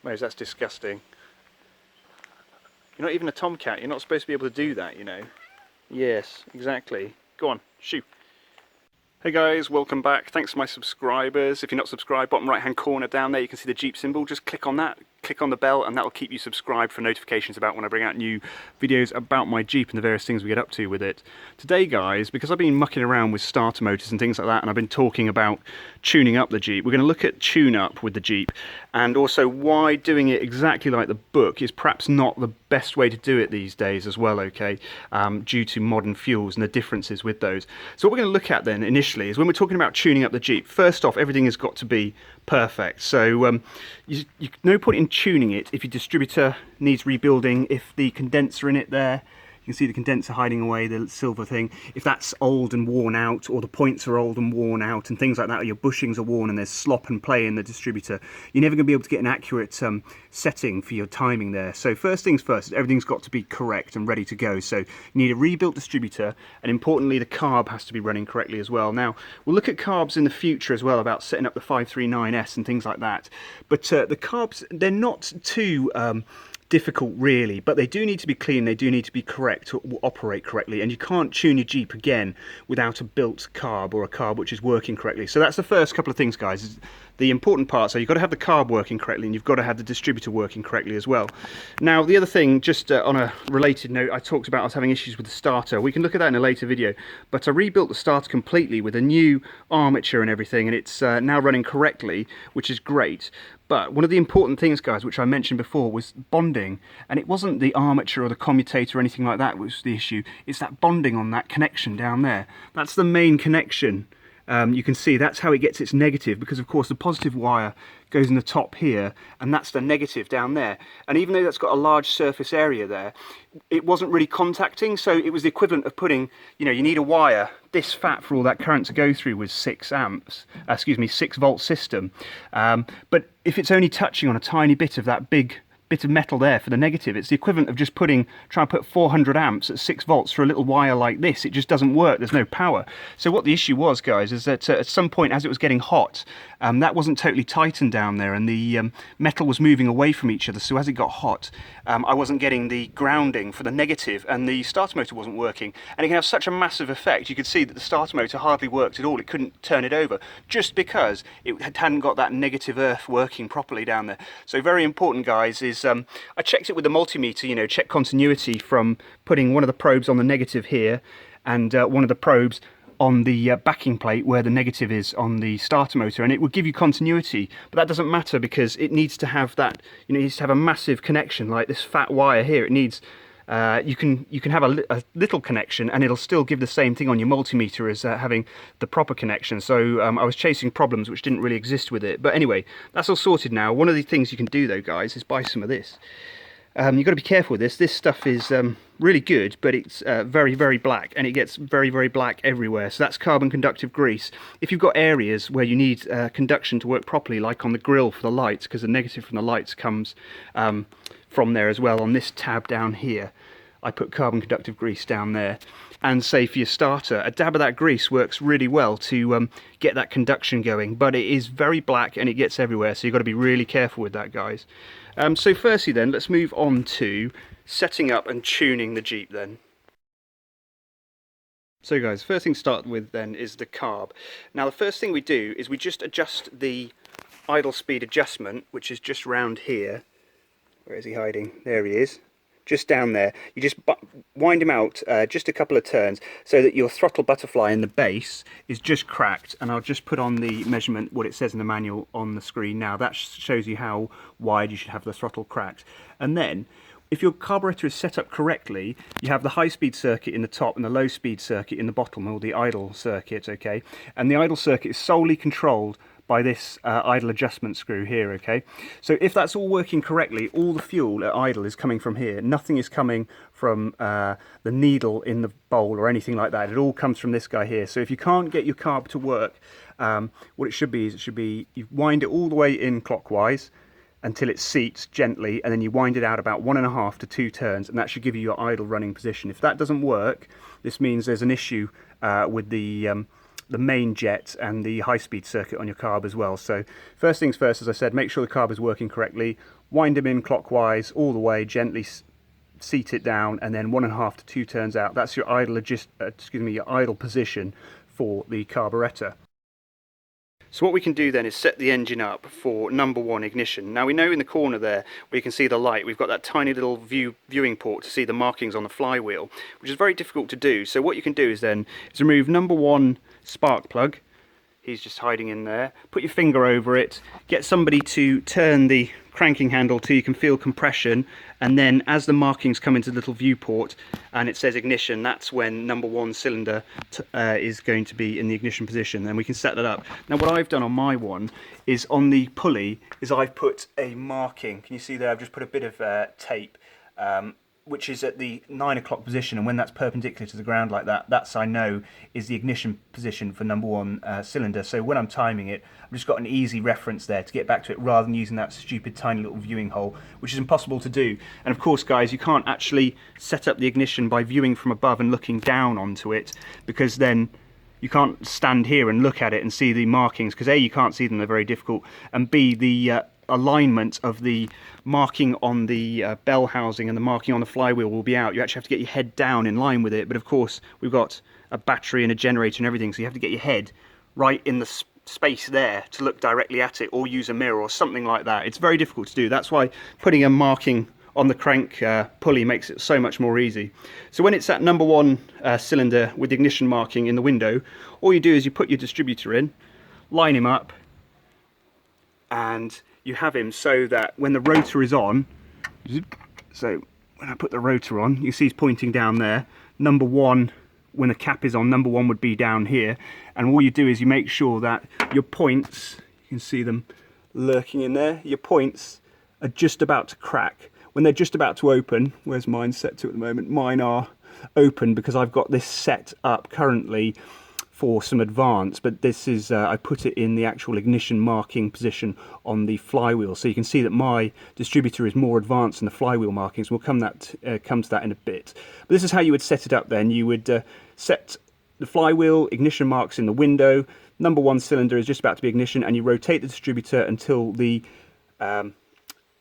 Mose, that's disgusting. You're not even a tomcat, you're not supposed to be able to do that, you know. Yes, exactly. Go on, shoo. Hey guys, welcome back. Thanks to my subscribers. If you're not subscribed, bottom right hand corner down there you can see the Jeep symbol. Just click on that, click on the bell, and that will keep you subscribed for notifications about when I bring out new videos about my Jeep and the various things we get up to with it. Today guys, because I've been mucking around with starter motors and things like that, and I've been talking about tuning up the Jeep, we're going to look at tune up with the Jeep, and also why doing it exactly like the book is perhaps not the best way to do it these days as well, okay, due to modern fuels and the differences with those. So what we're going to look at then initially is when we're talking about tuning up the Jeep, first off, everything has got to be perfect. So no point in tuning it if your distributor needs rebuilding, if the condenser in it there, you can see the condenser hiding away, the silver thing, if that's old and worn out, or the points are old and worn out and things like that, or your bushings are worn and there's slop and play in the distributor, you're never going to be able to get an accurate setting for your timing there. So first things first, everything's got to be correct and ready to go. So you need a rebuilt distributor, and importantly the carb has to be running correctly as well. Now we'll look at carbs in the future as well, about setting up the 539S and things like that, but the carbs, they're not too difficult really, but they do need to be clean, they do need to be correct to operate correctly, and you can't tune your Jeep again without a built carb or a carb which is working correctly. So that's the first couple of things guys, the important part. So you've got to have the carb working correctly, and you've got to have the distributor working correctly as well. Now the other thing, just on a related note, I talked about I was having issues with the starter. We can look at that in a later video, but I rebuilt the starter completely with a new armature and everything, and it's now running correctly, which is great. But one of the important things, guys, which I mentioned before, was bonding. And it wasn't the armature or the commutator or anything like that which was the issue. It's that bonding on that connection down there. That's the main connection. You can see that's how it gets its negative, because of course the positive wire goes in the top here, and that's the negative down there. And even though that's got a large surface area there, it wasn't really contacting, so it was the equivalent of putting, you know, you need a wire this fat for all that current to go through with 6 volt system. But if it's only touching on a tiny bit of that big bit of metal there for the negative, it's the equivalent of just trying to put 400 amps at 6 volts for a little wire like this. It just doesn't work, there's no power. So what the issue was, guys, is that at some point as it was getting hot, that wasn't totally tightened down there, and the metal was moving away from each other. So as it got hot, I wasn't getting the grounding for the negative, and the starter motor wasn't working. And it can have such a massive effect. You could see that the starter motor hardly worked at all. It couldn't turn it over just because it hadn't got that negative earth working properly down there. So very important, guys, is I checked it with the multimeter, you know, check continuity from putting one of the probes on the negative here and one of the probes on the backing plate where the negative is on the starter motor, and it would give you continuity. But that doesn't matter because it needs to have that, you know, it needs to have a massive connection like this fat wire here. It needs you can have a little connection and it'll still give the same thing on your multimeter as having the proper connection. So I was chasing problems which didn't really exist with it. But anyway, that's all sorted now. One of the things you can do though, guys, is buy some of this. You've got to be careful with this. This stuff is really good, but it's very, very black, and it gets very, very black everywhere. So that's carbon conductive grease. If you've got areas where you need conduction to work properly, like on the grille for the lights, because the negative from the lights comes from there as well, on this tab down here, I put carbon conductive grease down there. And say for your starter, a dab of that grease works really well to get that conduction going, but it is very black and it gets everywhere, so you've got to be really careful with that, guys. So firstly then, let's move on to setting up and tuning the Jeep then. So guys, first thing to start with then is the carb. Now the first thing we do is we just adjust the idle speed adjustment, which is just round here. Where is he hiding? There he is. Just down there. You just wind him out just a couple of turns so that your throttle butterfly in the base is just cracked, and I'll just put on the measurement, what it says in the manual on the screen now. That shows you how wide you should have the throttle cracked. And then if your carburetor is set up correctly, you have the high-speed circuit in the top and the low-speed circuit in the bottom, or the idle circuit, okay? And the idle circuit is solely controlled by this idle adjustment screw here, okay? So if that's all working correctly, all the fuel at idle is coming from here. Nothing is coming from the needle in the bowl or anything like that. It all comes from this guy here. So if you can't get your carb to work, what it should be is you wind it all the way in clockwise until it seats gently, and then you wind it out about 1.5 to 2 turns, and that should give you your idle running position. If that doesn't work, this means there's an issue with the the main jet and the high-speed circuit on your carb as well. So first things first, as I said, make sure the carb is working correctly. Wind them in clockwise all the way, gently seat it down, and then 1.5 to 2 turns out. That's your idle your idle position for the carburettor. So what we can do then is set the engine up for number 1 ignition. Now we know in the corner there where you can see the light, we've got that tiny little viewing port to see the markings on the flywheel, which is very difficult to do. So what you can do is remove number 1 spark plug. He's just hiding in there. Put your finger over it, get somebody to turn the cranking handle till you can feel compression, and then as the markings come into the little viewport and it says ignition, that's when number 1 cylinder is going to be in the ignition position. Then we can set that up. Now what I've done on my one is on the pulley is I've put a marking. Can you see there? I've just put a bit of tape which is at the 9 o'clock position, and when that's perpendicular to the ground like that, that's, I know, is the ignition position for number 1 cylinder. So when I'm timing it, I've just got an easy reference there to get back to it rather than using that stupid tiny little viewing hole, which is impossible to do. And of course, guys, you can't actually set up the ignition by viewing from above and looking down onto it, because then you can't stand here and look at it and see the markings, because A, you can't see them, they're very difficult, and B, the alignment of the marking on the bell housing and the marking on the flywheel will be out. You actually have to get your head down in line with it, but of course we've got a battery and a generator and everything, so you have to get your head right in the space there to look directly at it, or use a mirror or something like that. It's very difficult to do. That's why putting a marking on the crank pulley makes it so much more easy. So when it's at number 1 cylinder with the ignition marking in the window, all you do is you put your distributor in, line him up, and you have him so that when the rotor is on, so when I put the rotor on, you see he's pointing down there. Number 1, when the cap is on, number 1 would be down here, and all you do is you make sure that your points, you can see them lurking in there, your points are just about to crack. When they're just about to open, where's mine set to at the moment? Mine are open because I've got this set up currently for some advance, but this is I put it in the actual ignition marking position on the flywheel, so you can see that my distributor is more advanced than the flywheel markings. We'll come to that in a bit. But this is how you would set it up then. You would set the flywheel ignition marks in the window, number 1 cylinder is just about to be ignition, and you rotate the distributor until the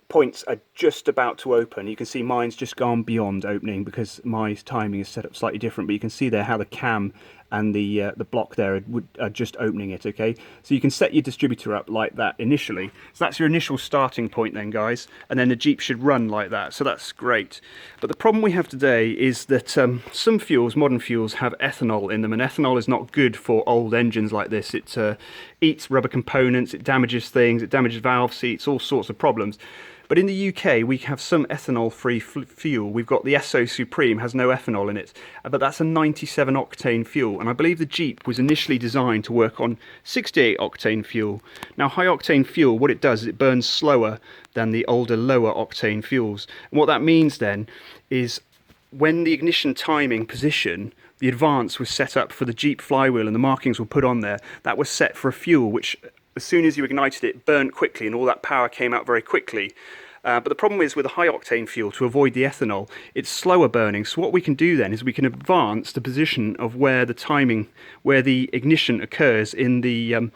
points are just about to open. You can see mine's just gone beyond opening because my timing is set up slightly different, but you can see there how the cam and the block there are just opening it, okay? So you can set your distributor up like that initially. So that's your initial starting point then, guys, and then the Jeep should run like that, so that's great. But the problem we have today is that some fuels, modern fuels, have ethanol in them, and ethanol is not good for old engines like this. It eats rubber components, it damages things, it damages valve seats, all sorts of problems. But in the UK, we have some ethanol-free fuel. We've got the Esso Supreme, has no ethanol in it, but that's a 97 octane fuel. And I believe the Jeep was initially designed to work on 68 octane fuel. Now, high octane fuel, what it does is it burns slower than the older, lower octane fuels. And what that means then is when the ignition timing position, the advance was set up for the Jeep flywheel and the markings were put on there, that was set for a fuel which, as soon as you ignited it, burnt quickly and all that power came out very quickly. But the problem is with a high octane fuel, to avoid the ethanol, it's slower burning. So what we can do then is we can advance the position of where the timing, where the ignition occurs in the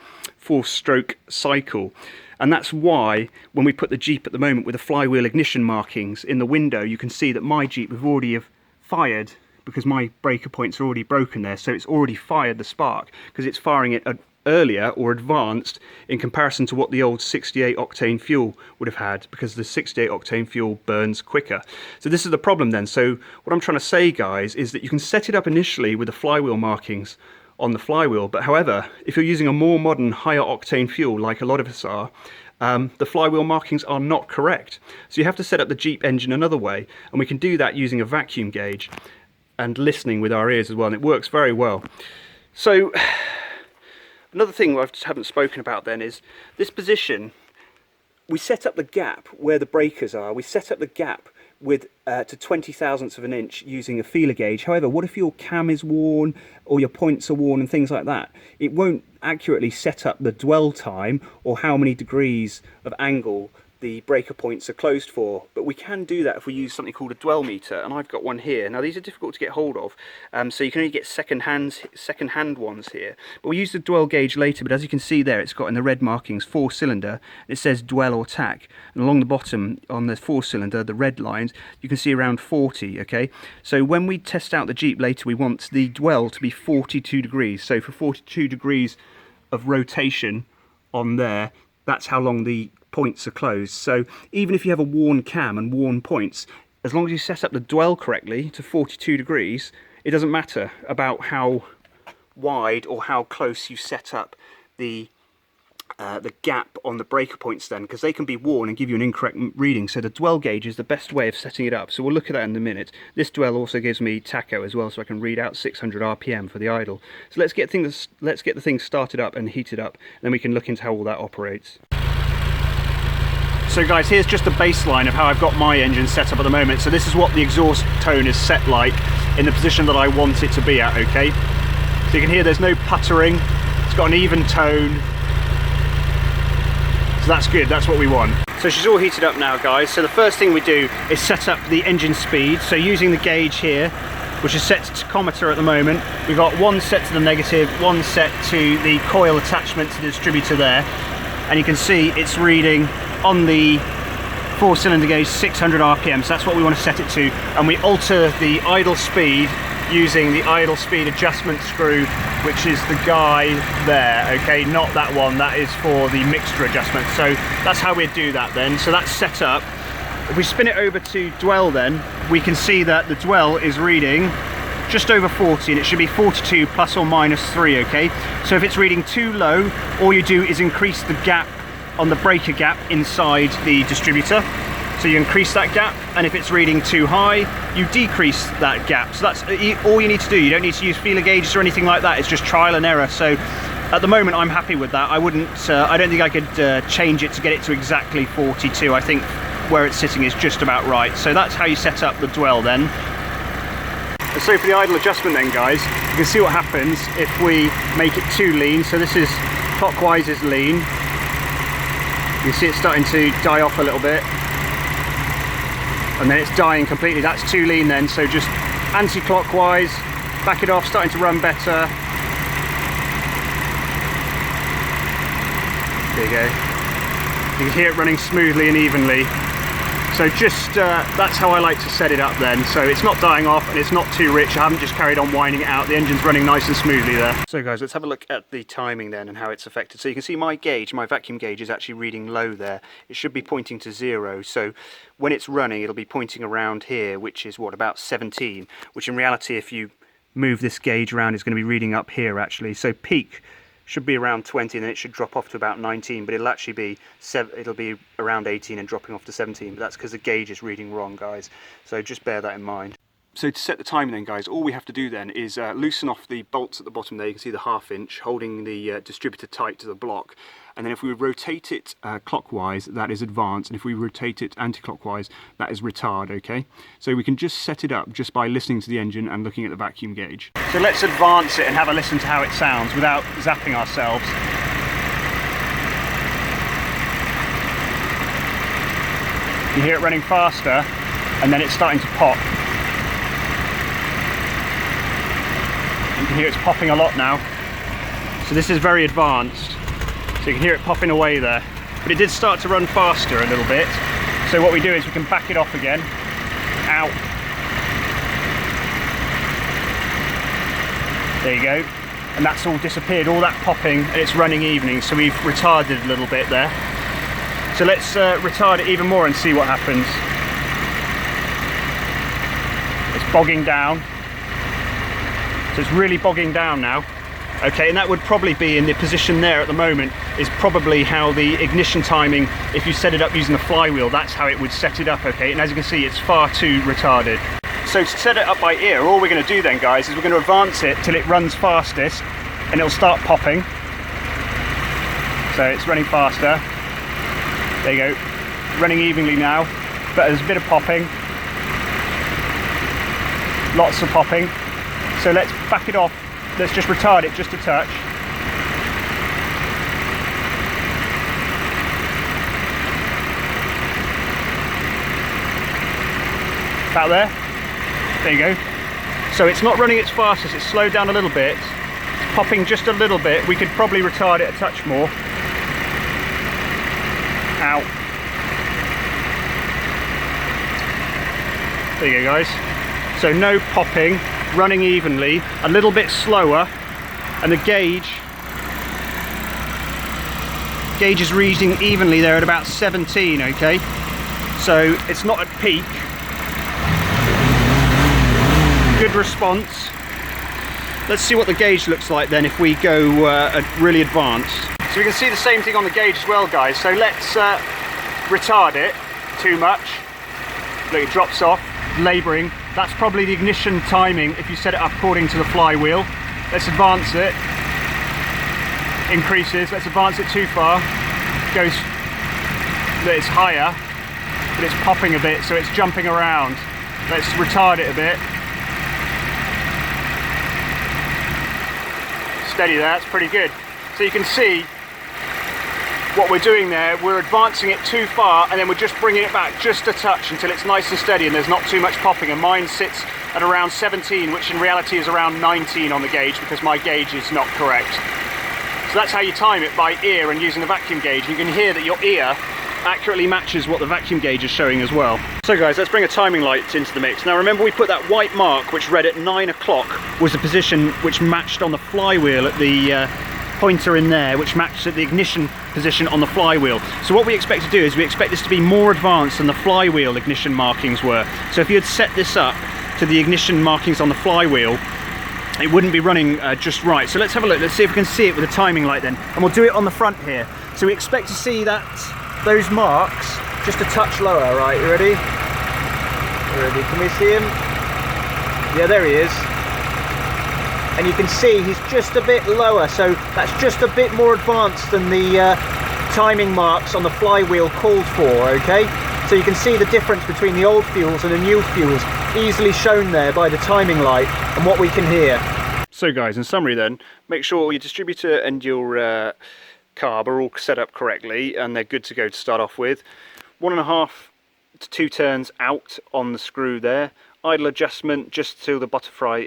4-stroke cycle. And that's why when we put the Jeep at the moment with the flywheel ignition markings in the window, you can see that my Jeep have already fired, because my breaker points are already broken there, so it's already fired the spark because it's firing it earlier or advanced in comparison to what the old 68 octane fuel would have had, because the 68 octane fuel burns quicker. So this is the problem then. So what I'm trying to say, guys, is that you can set it up initially with the flywheel markings on the flywheel, but however, if you're using a more modern higher octane fuel like a lot of us are, the flywheel markings are not correct. So you have to set up the Jeep engine another way, and we can do that using a vacuum gauge and listening with our ears as well, and it works very well. So another thing I haven't spoken about then is this position. We set up the gap where the breakers are. We set up the gap with to 20 thousandths of an inch using a feeler gauge. However, what if your cam is worn or your points are worn and things like that? It won't accurately set up the dwell time or how many degrees of angle the breaker points are closed for. But we can do that if we use something called a dwell meter, and I've got one here. Now these are difficult to get hold of, so you can only get second-hand ones here. But we use the dwell gauge later, but as you can see there, it's got in the red markings 4-cylinder. It says dwell or tack, and along the bottom on the 4-cylinder, the red lines, you can see around 40, okay? So when we test out the Jeep later, we want the dwell to be 42 degrees. So for 42 degrees of rotation on there, that's how long the points are closed. So even if you have a worn cam and worn points, as long as you set up the dwell correctly to 42 degrees, it doesn't matter about how wide or how close you set up the gap on the breaker points then, because they can be worn and give you an incorrect reading. So the dwell gauge is the best way of setting it up. So we'll look at that in a minute. This dwell also gives me tacho as well, so I can read out 600 RPM for the idle. So let's get the thing started up and heated up, and then we can look into how all that operates. So guys, here's just the baseline of how I've got my engine set up at the moment. So this is what the exhaust tone is set like in the position that I want it to be at, okay? So you can hear there's no puttering, it's got an even tone. So that's good, that's what we want. So she's all heated up now, guys. So the first thing we do is set up the engine speed. So using the gauge here, which is set to tachometer at the moment, we've got one set to the negative, one set to the coil attachment to the distributor there. And you can see it's reading on the 4-cylinder gauge 600 RPM, so that's what we want to set it to. And we alter the idle speed using the idle speed adjustment screw, which is the guy there, okay, not that one, that is for the mixture adjustment. So that's how we'd do that then. So that's set up. If we spin it over to dwell then, we can see that the dwell is reading just over 40, and it should be 42 plus or minus 3, okay? So if it's reading too low, all you do is increase the gap on the breaker gap inside the distributor. So you increase that gap, and if it's reading too high, you decrease that gap. So that's all you need to do. You don't need to use feeler gauges or anything like that. It's just trial and error. So at the moment, I'm happy with that. I don't think I could change it to get it to exactly 42. I think where it's sitting is just about right. So that's how you set up the dwell then. And so for the idle adjustment then, guys, you can see what happens if we make it too lean. So this is clockwise is lean. You can see it's starting to die off a little bit, and then it's dying completely. That's too lean then, so just anti-clockwise, back it off, starting to run better. There you go. You can hear it running smoothly and evenly. So just, that's how I like to set it up then. So it's not dying off and it's not too rich. I haven't just carried on winding it out. The engine's running nice and smoothly there. So guys, let's have a look at the timing then and how it's affected. So you can see my gauge, my vacuum gauge is actually reading low there. It should be pointing to 0. So when it's running, it'll be pointing around here, which is what, about 17, which in reality, if you move this gauge around, is going to be reading up here actually. So peak should be around 20, and then it should drop off to about 19, but it'll actually be it'll be around 18 and dropping off to 17, but that's because the gauge is reading wrong, guys. So just bear that in mind. So to set the timing then, guys, all we have to do then is loosen off the bolts at the bottom there. You can see the 1/2 inch holding the distributor tight to the block. And then if we rotate it clockwise, that is advance, and if we rotate it anti-clockwise, that is retard, okay? So we can just set it up just by listening to the engine and looking at the vacuum gauge. So let's advance it and have a listen to how it sounds without zapping ourselves. You hear it running faster, and then it's starting to pop. You can hear it's popping a lot now. So this is very advanced. So you can hear it popping away there. But it did start to run faster a little bit. So what we do is we can back it off again. Ow. There you go. And that's all disappeared, all that popping, and it's running evening. So we've retarded a little bit there. So let's retard it even more and see what happens. It's bogging down. So it's really bogging down now. Okay, and that would probably be in the position there at the moment, is probably how the ignition timing, if you set it up using the flywheel, that's how it would set it up, okay? And as you can see, it's far too retarded. So to set it up by ear, all we're going to do then, guys, is we're going to advance it till it runs fastest, and it'll start popping. So it's running faster. There you go, running evenly now, but there's a bit of popping. Lots of popping. So let's back it off. Let's just retard it just a touch. About there. There you go. So it's not running its fastest, it's slowed down a little bit. It's popping just a little bit. We could probably retard it a touch more. Ow. There you go, guys. So no popping, running evenly, a little bit slower, and the gauge is reading evenly there at about 17, okay? So it's not at peak. Good response. Let's see what the gauge looks like then if we go really advanced. So we can see the same thing on the gauge as well, guys. So let's retard it too much. Look, it drops off, labouring. That's probably the ignition timing if you set it up according to the flywheel. Let's advance it. Increases. Let's advance it too far. Goes. It's higher, but it's popping a bit, so it's jumping around. Let's retard it a bit. Steady there, that's pretty good. So you can see what we're doing there. We're advancing it too far and then we're just bringing it back just a touch until it's nice and steady and there's not too much popping, and mine sits at around 17, which in reality is around 19 on the gauge because my gauge is not correct. So that's how you time it, by ear and using the vacuum gauge. You can hear that your ear accurately matches what the vacuum gauge is showing as well. So guys, let's bring a timing light into the mix. Now remember, we put that white mark which read at 9 o'clock was the position which matched on the flywheel at the pointer in there, which matched at the ignition position on the flywheel. So what we expect to do is we expect this to be more advanced than the flywheel ignition markings were. So if you had set this up to the ignition markings on the flywheel, it wouldn't be running just right. So let's have a look. Let's see if we can see it with a timing light then. And we'll do it on the front here. So we expect to see that those marks just a touch lower, right? You ready? You ready? Can we see him? Yeah, there he is. And you can see he's just a bit lower, so that's just a bit more advanced than the timing marks on the flywheel called for, okay? So you can see the difference between the old fuels and the new fuels, easily shown there by the timing light and what we can hear. So guys, in summary then, make sure your distributor and your carb are all set up correctly and they're good to go to start off with. 1.5 to 2 turns out on the screw there. Idle adjustment just till the butterfly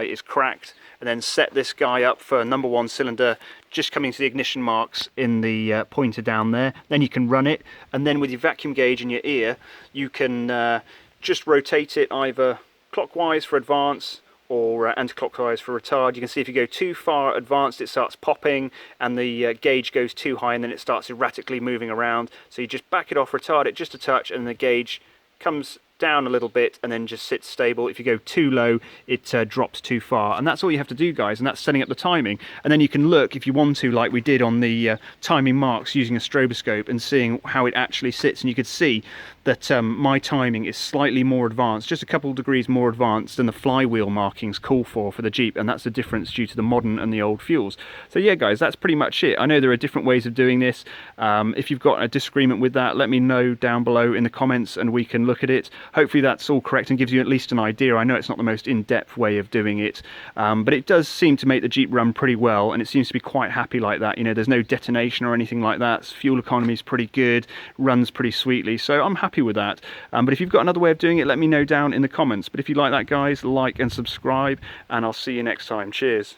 is cracked, and then set this guy up for number 1 cylinder, just coming to the ignition marks in the pointer down there. Then you can run it, and then with your vacuum gauge in your ear you can just rotate it either clockwise for advance or anti-clockwise for retard. You can see if you go too far advanced it starts popping and the gauge goes too high and then it starts erratically moving around. So you just back it off, retard it just a touch, and the gauge comes down a little bit and then just sits stable. If you go too low it drops too far, and that's all you have to do, guys, and that's setting up the timing. And then you can look if you want to, like we did on the timing marks, using a stroboscope and seeing how it actually sits, and you could see that my timing is slightly more advanced, just a couple of degrees more advanced than the flywheel markings call for the Jeep, and that's the difference due to the modern and the old fuels. So yeah guys, that's pretty much it. I know there are different ways of doing this. If you've got a disagreement with that, let me know down below in the comments and we can look at it. Hopefully that's all correct and gives you at least an idea. I know it's not the most in-depth way of doing it, but it does seem to make the Jeep run pretty well, and it seems to be quite happy like that. You know, there's no detonation or anything like that. Fuel economy is pretty good, runs pretty sweetly, so I'm happy with that. But if you've got another way of doing it, let me know down in the comments. But if you like that, guys, like and subscribe, and I'll see you next time. Cheers.